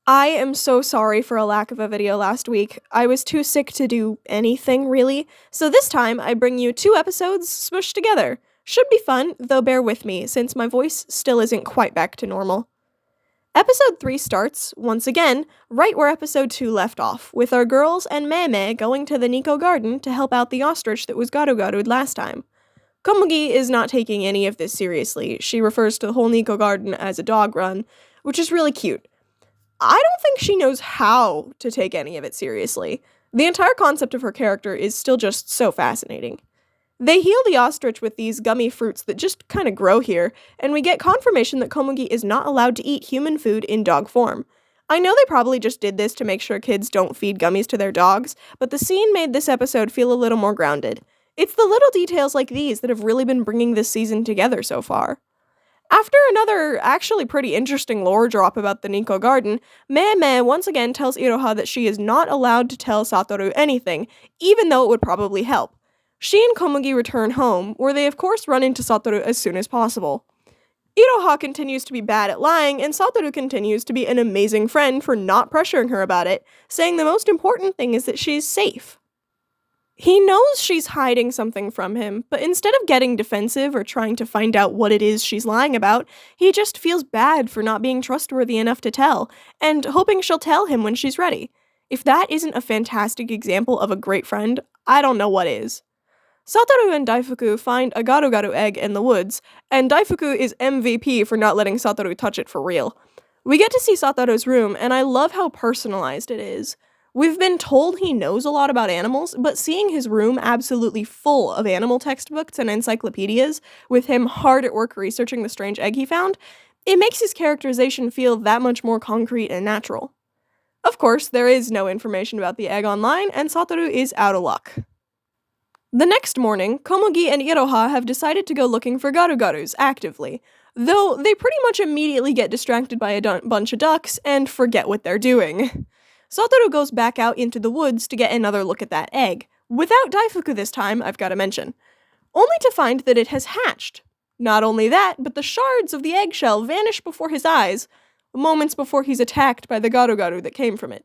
I am so sorry for a lack of a video last week. I was too sick to do anything, really. So this time, I bring you two episodes smushed together. Should be fun, though bear with me, since my voice still isn't quite back to normal. Episode 3 starts, once again, right where episode 2 left off, with our girls and Meme going to the Nico garden to help out the ostrich that was garu-garu'd last time. Komugi is not taking any of this seriously. She refers to the whole Nico garden as a dog run, which is really cute. I don't think she knows how to take any of it seriously. The entire concept of her character is still just so fascinating. They heal the ostrich with these gummy fruits that just kind of grow here, and we get confirmation that Komugi is not allowed to eat human food in dog form. I know they probably just did this to make sure kids don't feed gummies to their dogs, but the scene made this episode feel a little more grounded. It's the little details like these that have really been bringing this season together so far. After another actually pretty interesting lore drop about the Nico garden, Meme once again tells Iroha that she is not allowed to tell Satoru anything, even though it would probably help. She and Komugi return home, where they of course run into Satoru as soon as possible. Iroha continues to be bad at lying, and Satoru continues to be an amazing friend for not pressuring her about it, saying the most important thing is that she's safe. He knows she's hiding something from him, but instead of getting defensive or trying to find out what it is she's lying about, he just feels bad for not being trustworthy enough to tell, and hoping she'll tell him when she's ready. If that isn't a fantastic example of a great friend, I don't know what is. Satoru and Daifuku find a garu-garu egg in the woods, and Daifuku is MVP for not letting Satoru touch it for real. We get to see Satoru's room, and I love how personalized it is. We've been told he knows a lot about animals, but seeing his room absolutely full of animal textbooks and encyclopedias, with him hard at work researching the strange egg he found, it makes his characterization feel that much more concrete and natural. Of course, there is no information about the egg online, and Satoru is out of luck. The next morning, Komugi and Iroha have decided to go looking for garu-garus actively, though they pretty much immediately get distracted by a bunch of ducks and forget what they're doing. Satoru goes back out into the woods to get another look at that egg, without Daifuku this time, I've got to mention, only to find that it has hatched. Not only that, but the shards of the eggshell vanish before his eyes, moments before he's attacked by the garu-garu that came from it.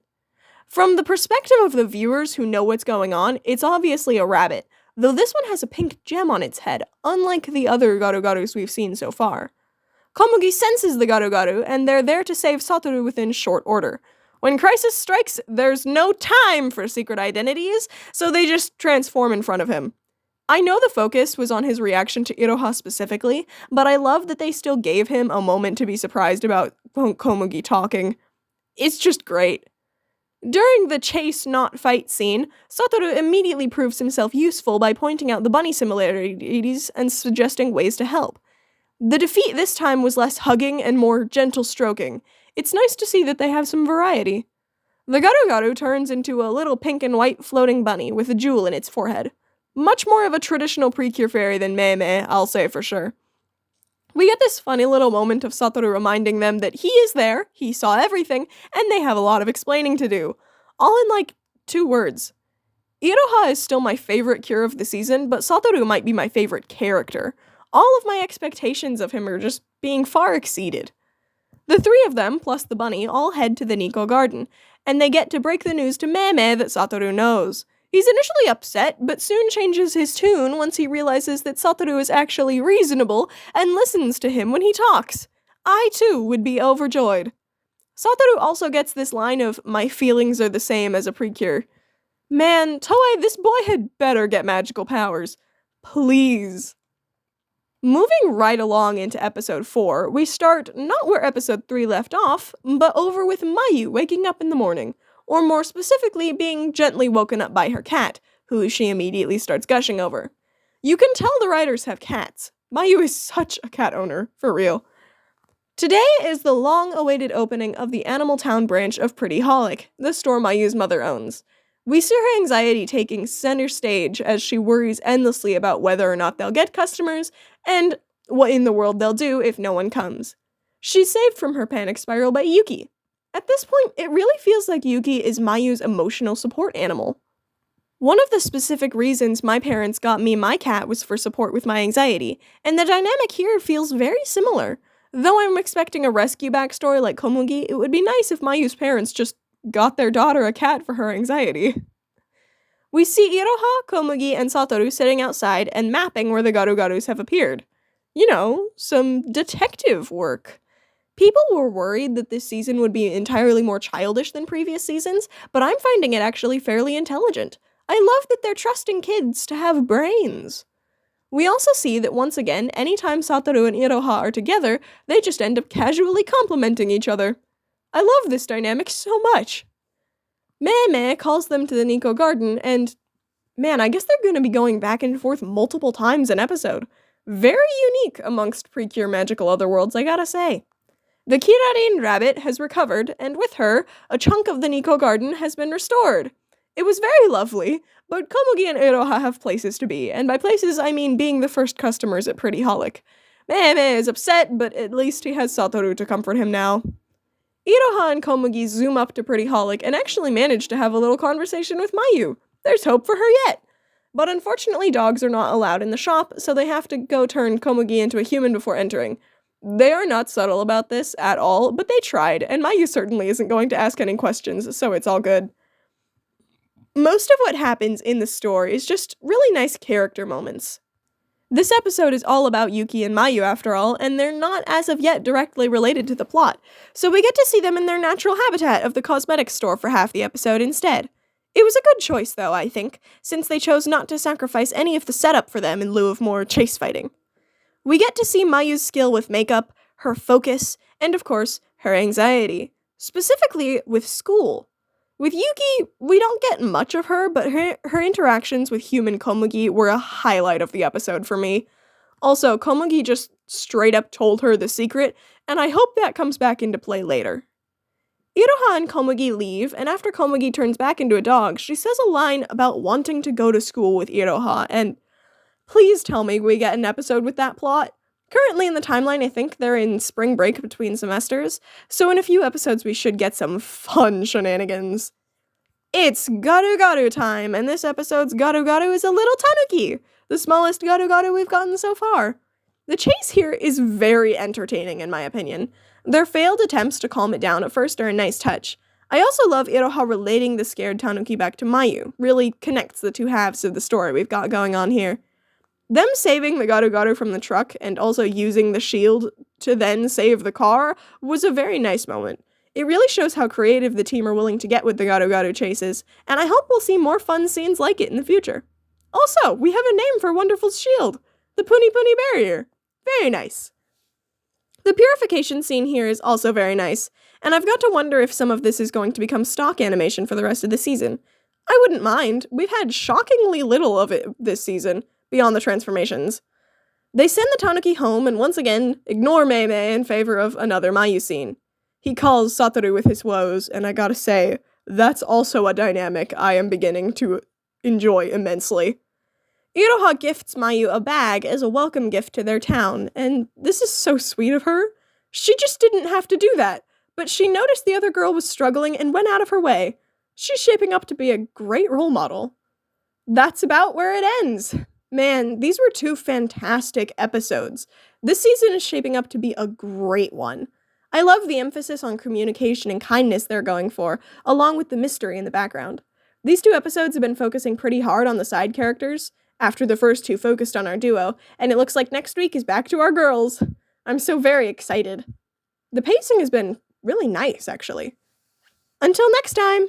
From the perspective of the viewers who know what's going on, it's obviously a rabbit, though this one has a pink gem on its head, unlike the other garu-garus we've seen so far. Komugi senses the garu-garu, and they're there to save Satoru within short order. When crisis strikes, there's no time for secret identities, so they just transform in front of him. I know the focus was on his reaction to Iroha specifically, but I love that they still gave him a moment to be surprised about Komugi talking. It's just great. During the chase not fight scene, Satoru immediately proves himself useful by pointing out the bunny similarities and suggesting ways to help. The defeat this time was less hugging and more gentle stroking. It's nice to see that they have some variety. The garu-garu turns into a little pink and white floating bunny with a jewel in its forehead. Much more of a traditional Precure fairy than Meme, I'll say for sure. We get this funny little moment of Satoru reminding them that he is there, he saw everything, and they have a lot of explaining to do. All in like 2 words. Iroha is still my favorite cure of the season, but Satoru might be my favorite character. All of my expectations of him are just being far exceeded. The 3 of them, plus the bunny, all head to the Nico garden, and they get to break the news to Meme that Satoru knows. He's initially upset, but soon changes his tune once he realizes that Satoru is actually reasonable and listens to him when he talks. I, too, would be overjoyed. Satoru also gets this line of, "My feelings are the same as a Precure." Man, Toei, this boy had better get magical powers. Please. Moving right along into episode 4, we start not where episode 3 left off, but over with Mayu waking up in the morning, or more specifically being gently woken up by her cat, who she immediately starts gushing over. You can tell the writers have cats. Mayu is such a cat owner, for real. Today is the long-awaited opening of the Animal Town branch of Pretty Holic, the store Mayu's mother owns. We see her anxiety taking center stage as she worries endlessly about whether or not they'll get customers, and what in the world they'll do if no one comes. She's saved from her panic spiral by Yuki. At this point, it really feels like Yuki is Mayu's emotional support animal. One of the specific reasons my parents got me my cat was for support with my anxiety, and the dynamic here feels very similar. Though I'm expecting a rescue backstory like Komugi, it would be nice if Mayu's parents just got their daughter a cat for her anxiety. We see Iroha, Komugi, and Satoru sitting outside and mapping where the Garu-Garus have appeared. You know, some detective work. People were worried that this season would be entirely more childish than previous seasons, but I'm finding it actually fairly intelligent. I love that they're trusting kids to have brains. We also see that once again, anytime Satoru and Iroha are together, they just end up casually complimenting each other. I love this dynamic so much. Meme calls them to the Nico garden, and man, I guess they're going to be going back and forth multiple times an episode. Very unique amongst Precure magical otherworlds, I gotta say. The Kirarin rabbit has recovered, and with her, a chunk of the Nico garden has been restored. It was very lovely, but Komugi and Iroha have places to be, and by places I mean being the first customers at Pretty Holic. Meme is upset, but at least he has Satoru to comfort him now. Iroha and Komugi zoom up to Pretty Holic and actually manage to have a little conversation with Mayu. There's hope for her yet. But unfortunately, dogs are not allowed in the shop, so they have to go turn Komugi into a human before entering. They are not subtle about this at all, but they tried, and Mayu certainly isn't going to ask any questions, so it's all good. Most of what happens in the story is just really nice character moments. This episode is all about Yuki and Mayu after all, and they're not as of yet directly related to the plot, so we get to see them in their natural habitat of the cosmetics store for half the episode instead. It was a good choice though, I think, since they chose not to sacrifice any of the setup for them in lieu of more chase fighting. We get to see Mayu's skill with makeup, her focus, and of course, her anxiety, specifically with school. With Yuki, we don't get much of her, but her interactions with human Komugi were a highlight of the episode for me. Also, Komugi just straight up told her the secret, and I hope that comes back into play later. Iroha and Komugi leave, and after Komugi turns back into a dog, she says a line about wanting to go to school with Iroha, and please tell me we get an episode with that plot. Currently in the timeline, I think they're in spring break between semesters, so in a few episodes we should get some fun shenanigans. It's Garu-Garu time, and this episode's Garu-Garu is a little Tanuki, the smallest Garu-Garu we've gotten so far. The chase here is very entertaining in my opinion. Their failed attempts to calm it down at first are a nice touch. I also love Iroha relating the scared Tanuki back to Mayu, really connects the two halves of the story we've got going on here. Them saving the Garu-Garu from the truck and also using the shield to then save the car was a very nice moment. It really shows how creative the team are willing to get with the Garu-Garu chases, and I hope we'll see more fun scenes like it in the future. Also, we have a name for Wonderful's shield, the Puni Puni Barrier. Very nice. The purification scene here is also very nice, and I've got to wonder if some of this is going to become stock animation for the rest of the season. I wouldn't mind. We've had shockingly little of it this season, beyond the transformations. They send the Tanuki home and once again ignore Mei in favor of another Mayu scene. He calls Satoru with his woes, and I gotta say, that's also a dynamic I am beginning to enjoy immensely. Iroha gifts Mayu a bag as a welcome gift to their town, and this is so sweet of her. She just didn't have to do that, but she noticed the other girl was struggling and went out of her way. She's shaping up to be a great role model. That's about where it ends. Man, these were two fantastic episodes. This season is shaping up to be a great one. I love the emphasis on communication and kindness they're going for, along with the mystery in the background. These two episodes have been focusing pretty hard on the side characters, after the first two focused on our duo, and it looks like next week is back to our girls. I'm so very excited. The pacing has been really nice, actually. Until next time!